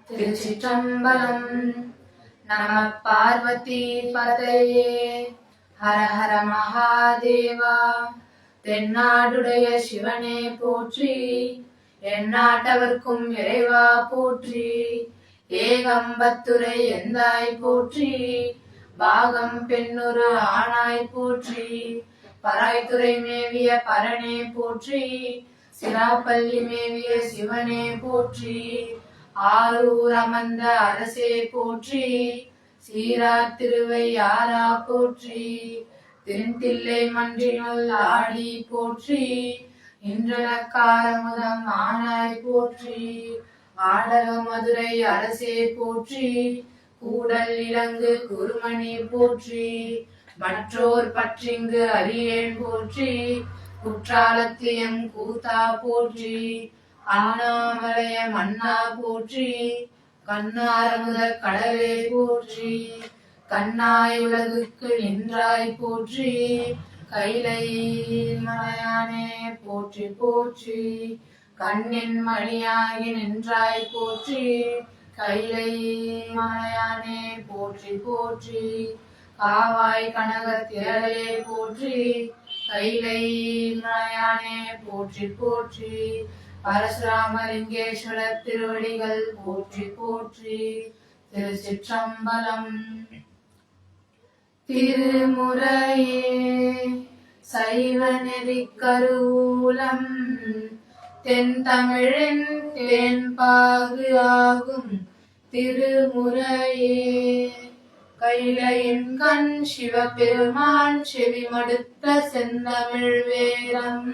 திருச்சிற்றம்பலம். நம பார்வதி பதையே. ஹர ஹர மகாதேவா. தென்னாடுடைய சிவனே போற்றி, எந்நாட்டவர்க்கும் இறைவா போற்றி. ஏகம்பத்துரை எந்தாய் போற்றி, பாகம் பெண்ணுரு ஆனாய் போற்றி. பராய்த்துறை மேவிய பரனே போற்றி, சிராப்பள்ளி மேவிய சிவனே போற்றி. ஆரூர் அமர்ந்த அரசே போற்றி, சீரார் திருவையாரா போற்றி. திருந்தில்லை மன்றினுள் ஆடி போற்றி, இன்றலக்காரமுதம் ஆனாய் போற்றி. ஆடக மதுரை அரசே போற்றி, கூடல் இலங்கு குருமணி போற்றி. மற்றோர் பற்றிங்கு அறியேன் போற்றி, குற்றாலத்தியம் கூத்தா போற்றி. அண்ணாமலைய மன்னா போற்றி, கண்ணாரமுத கடலே போற்றி. கண்ணாய் உலகுக்கு நின்றாய் போற்றி, கைலை மலையானே போற்றி போற்றி. கண்ணின் மணியாகி நின்றாய் போற்றி, கைலை மலையானே போற்றி போற்றி. காவாய் கனக திரளே போற்றி, கைலை மலையானே போற்றி போற்றி. பரசுராமலிங்கேஸ்வர திருவடிகள் போற்றி போற்றி. திருச்சிற்றம்பலம். திருமுறையே சைவ நெறி கருவூலம், தென் தமிழின் தேன்பாகு ஆகும் திருமுறையே. கைலையின் கண் சிவபெருமான் செவி மடுத்த செந்தமிழ் வேதம்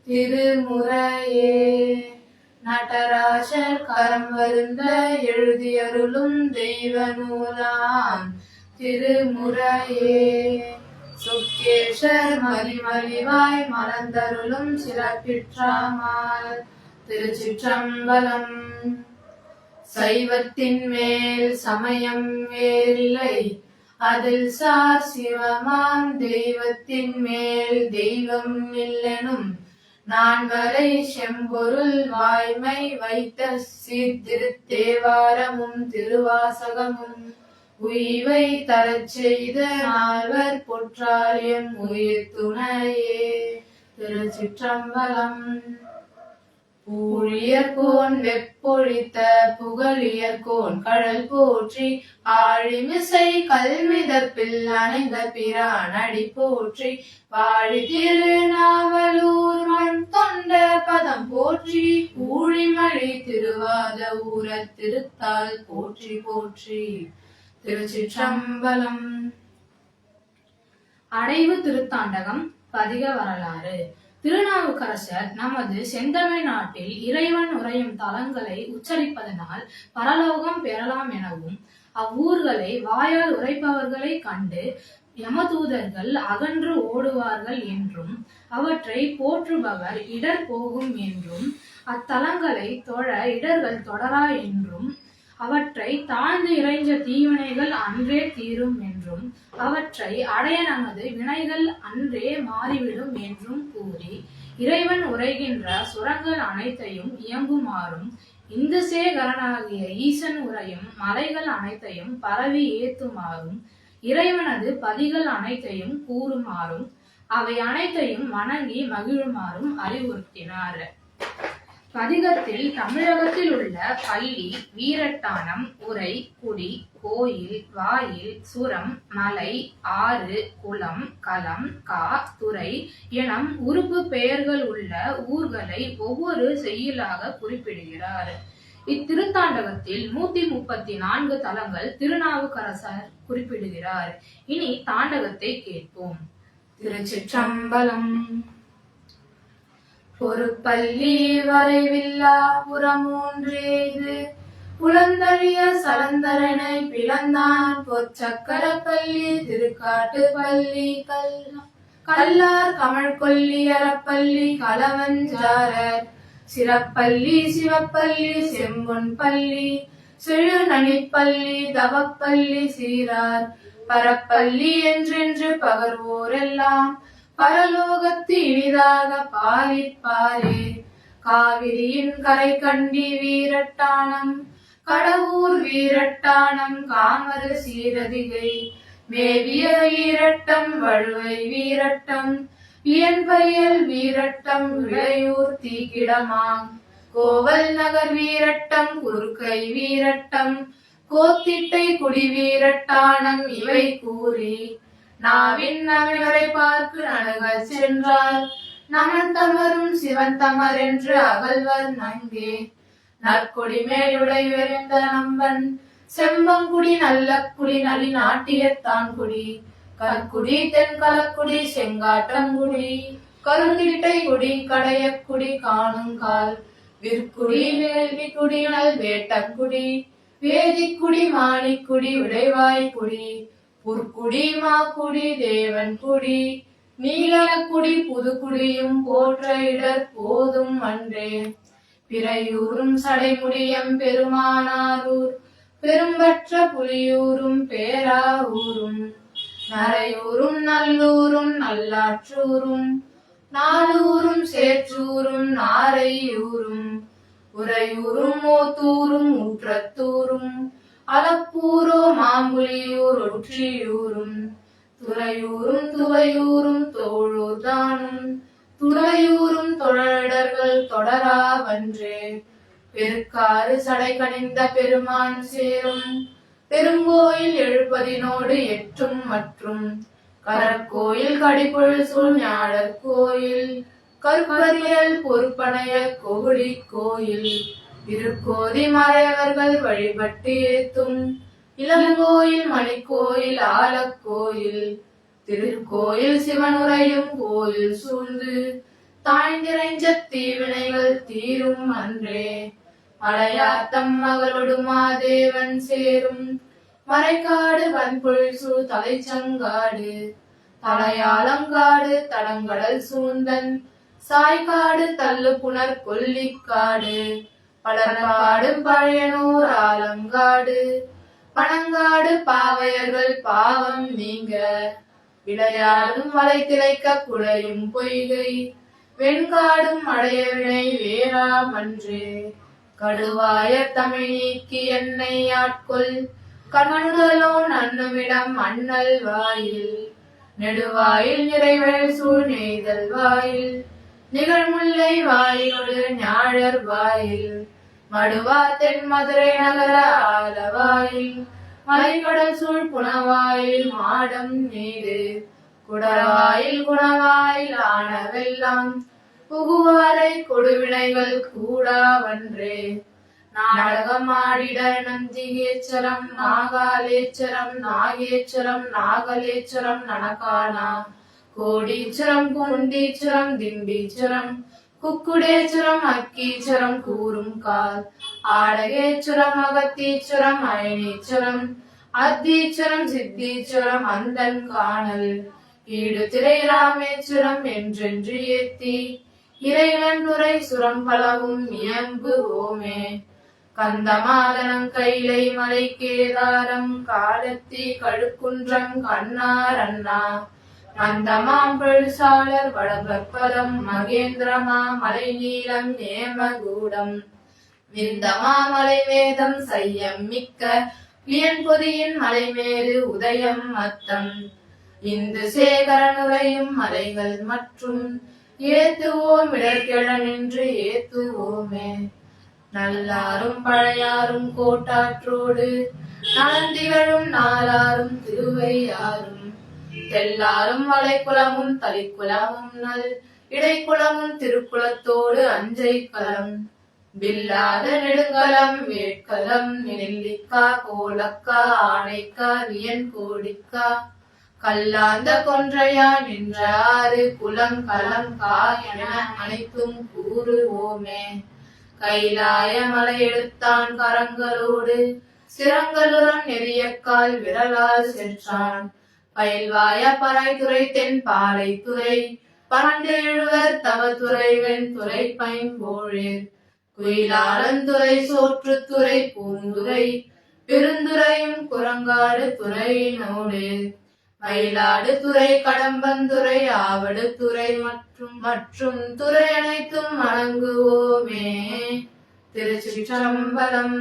திருமுறையே. நடராஜர் கரம் வருந்த எழுதியருளும் தெய்வ நூலாம் திருமுறையே. சுக்கேஷர் மலிமலிவாய் மலர்ந்தருளும் சிறப்பிற்றாமால் திருச்சிற்றம்பலம். சைவத்தின் மேல் சமயம் வேறில்லை, அதில் சார் சிவமாம் தெய்வத்தின் மேல் தெய்வம் இல்லெனும் நான்வரை செம்பொருள் வாய்மை வைத்த சீர்திருத்தேவாரமும் திருவாசகமும் உய்வை தரச் செய்த நால்வர் பொற்றாலியம் உயிர் துணையே. திருச்சிற்றம்பலம். பூழியர்கோன் வெப்பொழித்த புகழியர்கோன் கடல் போற்றி, ஆழிமிசை கல்மிதப்பில் அணைந்த பிரான் அடி போற்றி. வாழி திருநாவலூர் மண் தொண்ட பதம் போற்றி, ஊழிமழி திருவாத ஊர திருத்தால் போற்றி போற்றி. திருச்சிற்றம்பலம். அடைவு திருத்தாண்டகம் பதிக வரலாறு. திருநாவுக்கரசர் நமது செந்தமிழ் நாட்டில் இறைவன் உறையும் தலங்களை உச்சரிப்பதனால் பரலோகம் பெறலாம் எனவும், அவ்வூர்களை வாயால் உரைப்பவர்களை கண்டு யமதூதர்கள் அகன்று ஓடுவார்கள் என்றும், அவற்றை போற்றுபவர் இடர் போகும் என்றும், அத்தலங்களை தொழ இடர்கள் தொடரா என்றும், அவற்றை தாழ்ந்து இறைஞ்ச தீவினைகள் அன்றே தீரும் என்றும், அவற்றை அடைய நமது வினைகள் அன்றே மாறிவிடும் என்றும் கூறி, இறைவன் உரைகின்ற சுரங்கள் அனைத்தையும் இயங்குமாறும், இந்து சேகரனாகிய ஈசன் உரையும் மலைகள் அனைத்தையும் பரவி ஏத்துமாறும், இறைவனது பதிகள் அனைத்தையும் கூறுமாறும், அவை அனைத்தையும் வணங்கி மகிழுமாறும் அறிவுறுத்தினார். பதிகத்தில் தமிழகத்தில் உள்ள பள்ளி, வீரட்டானம், உரை, குடி, கோயில், வாயில், சுரம், மலை, ஆறு, குளம், களம், கா, துறை எனும் உறுப்பு பெயர்கள் உள்ள ஊர்களை ஒவ்வொரு செய்யுளாக குறிப்பிடுகிறார். இத்திருத்தாண்டகத்தில் 134 தலங்கள் திருநாவுக்கரசர் குறிப்பிடுகிறார். இனி தாண்டகத்தை கேட்போம். திருச்சிற்றம்பலம். பொறுப்பள்ளி வரைவில்லா புறமூன்றேது, புலந்தழிய சலந்தரனை பிளந்தான் பொற்சக்கர பள்ளி திருக்காட்டு பள்ளி. கல்லார் கமழ் கொல்லி அறப்பள்ளி களவஞ்சாரர், சிறப்பள்ளி சிவப்பள்ளி செம்பொன் பள்ளி, செழு நனிப்பள்ளி தவப்பள்ளி சீரார், பரப்பள்ளி என்றென்று பகர்வோரெல்லாம் பரலோகத்து இனிதாக பாரிப்பாரே. காவிரியின் கரை கண்டி வீரட்டானம், கடவுர் வீரட்டானம் காமரு சீரதிகை மேவிய வீரட்டம் வழுவை வீரட்டம் வியன்பயல் வீரட்டம் விளையூர் தீக்கிடமாம் கோவல் நகர் வீரட்டம் குறுக்கை வீரட்டம் கோத்திட்டை குடி வீரட்டானம் இவை கூறி நாவின் நவிவரை பார்க்கு நணுகச் சென்றார் நமன் தமரும் சிவன் தமர் என்று அகல்வர் நங்கே நற்கொடி மேலுடை விரைந்த நம்பன் செம்பங்குடி நல்ல குடி நலி நாட்டியத்தான் குடி கற்குடி தென்கலக்குடி செங்காட்டங்குடி கருந்திட்டை குடி கடையக்குடி காணுங்கால் விற்குடி வேள்விக்குடி நல் வேட்டக்குடி வேதிக்குடி மாணிக்குடி உடைவாய்க்குடி புற்குடி மாக்குடி தேவன் குடி நீலக்குடி புதுக்குடியும் போற்ற இடர் போதும் அன்றே பிறையூரும் சடைமுடியம் பெருமானாரூர் பெரும்பற்ற புலியூரும் பேராவூரும் நரையூரும் நல்லூரும் நல்லாற்றூரும் நாளூரும் சேற்றூரும் நாரையூரும் உறையூரும் ஓத்தூரும் ஊற்றத்தூரும் அளப்பூரோ மாம்புலியூர் ஒற்றியூரும் துறையூரும் துவையூரும் தோழூர் தானும் துறையூரும் தொடரடர்கள் தொடராவன்றே பெருக்காறு சடை கணிந்த பெருமான் சேரும் பெருங்கோயில் எழுப்பதினோடு எட்டும் மற்றும் கரக்கோயில் கடிபொழு சூழ் ஞாழற் கோயில் கருப்பரியல் பொறுப்பனைய கோகுடி கோயில் திருக்கோதி மறையவர்கள் வழிபட்டு ஏத்தும் இளங்கோயில் மணிக்கோயில் ஆலக்கோயில் திருக்கோயில் சிவனுரையும் கோயில் சூழ்ந்து தாய்ந்திரைஞ்ச தீவினைகள் தீரும் அன்றே மலையாத்தம் மகளொடு மாதேவன் சேரும் மறைக்காடு வன்பொழில் சூழ் தலைச்சங்காடு தலையாளங்காடு தடங்கடல் சூந்தன் சாய்காடு தள்ளு புனர் கொல்லிக்காடு பலர்பாடும் பழையனூர் ஆலங்காடு பனங்காடு பாவையர்கள் பாவம் நீங்க விளையாடும் வலை திளைக்க குழையும் பொய்கை வெண்காடும் அடையவினை வேறாமன்றே கடுவாய தமிழ் நீக்கி என்னை ஆட்கொள் கண்ணுதலோன் அன்னுமிடம் அண்ணல் வாயில் நெடுவாயில் நிறைவேல் சூழ் நெய்தல் வாயில் நிகழ்முல்லை வாயிலோடு ஞாழர் வாயில் மடுவா தென் மதுரை நகர ஆலவாயில் மலைக்கடல் சூழ் புனவாயில் மாடம் நீடு குடவாயில் குணவாயில் ஆனவெல்லாம் புகுவாரை கொடுவினைகள் கூடாவன்றே நாடகமாடிட நந்திகேச்சரம் நாகாலேச்சரம் நாகேச்சரம் நாகலேச்சரம் நனகானா கோடீச்சரம் குண்டீச்சரம் திண்டீச்சரம் குக்குடேச்சரம் அக்கீச்சரம் கூறும் கால் ஆடகேச்சரம் அகத்தீச்சரம் அயனீச்சரம் அத்தீச்சரம் சித்தீச்சரம் அந்தன் காணல் ஈடு திரை ராமேச்சரம் என்றென்று ஏத்தி இறைவன் உரை சுரம் பலவும் இயம்பு ஓமே கந்தமாதனம் கைலை மலை கேதாரம் காலத்தி கழுக்குன்றம் கண்ணார் அண்ணா மந்தமாம் பெருசாளர் வடபற்பதம் மகேந்திரமா மலை நீளம் நேமகூடம் விந்தமா மலை வேதம் சையம் மிக்க வியன்பொதியின் மலைமேறு உதயம் மத்தம் இந்து சேகரனுரையும் மலைகள் மற்றும் ஏத்துவோம் இடர்கெழ நின்று ஏத்துவோமே நல்லாரும் பழையாரும் கோட்டாற்றோடு நலந்திகழும் நாளாரும் திருவையாரும் தெல்லாரும் வளைக்குளமும் தலிக்குளமும் நல் இடைக்குளமும் திருக்குளத்தோடு அஞ்சை களம் வில்லாத நெடுங்கலம் வேட்கலம் நெல்லிக்கா கோலக்கா ஆனைக்கா வியன் கோடிக்கா கல்லாந்த கொன்றையா நின்ற ஆறு குலம் களம் கா என அனைத்தும் கூறுவோமே கைலாய மலை எடுத்தான் கரங்களோடு சிரங்களுடன் நெறியக்கால் விரலால் சென்றான் பயில்வாய பறைத்துறை தென் பாலை துறை பரண்டு எழுவர் தவத்துறை வெண்துறை பைம்போழேர் குயிலாளந்துறை சோற்றுத்துறை பூந்துறை பெருந்துறையும் குரங்காடு துறையினோடு மயிலாடு துறை கடம்பந்துறை ஆவடு துறை மற்றும் துறை அனைத்தும் வணங்குவோமே. திருச்சிற்றம்பலம்.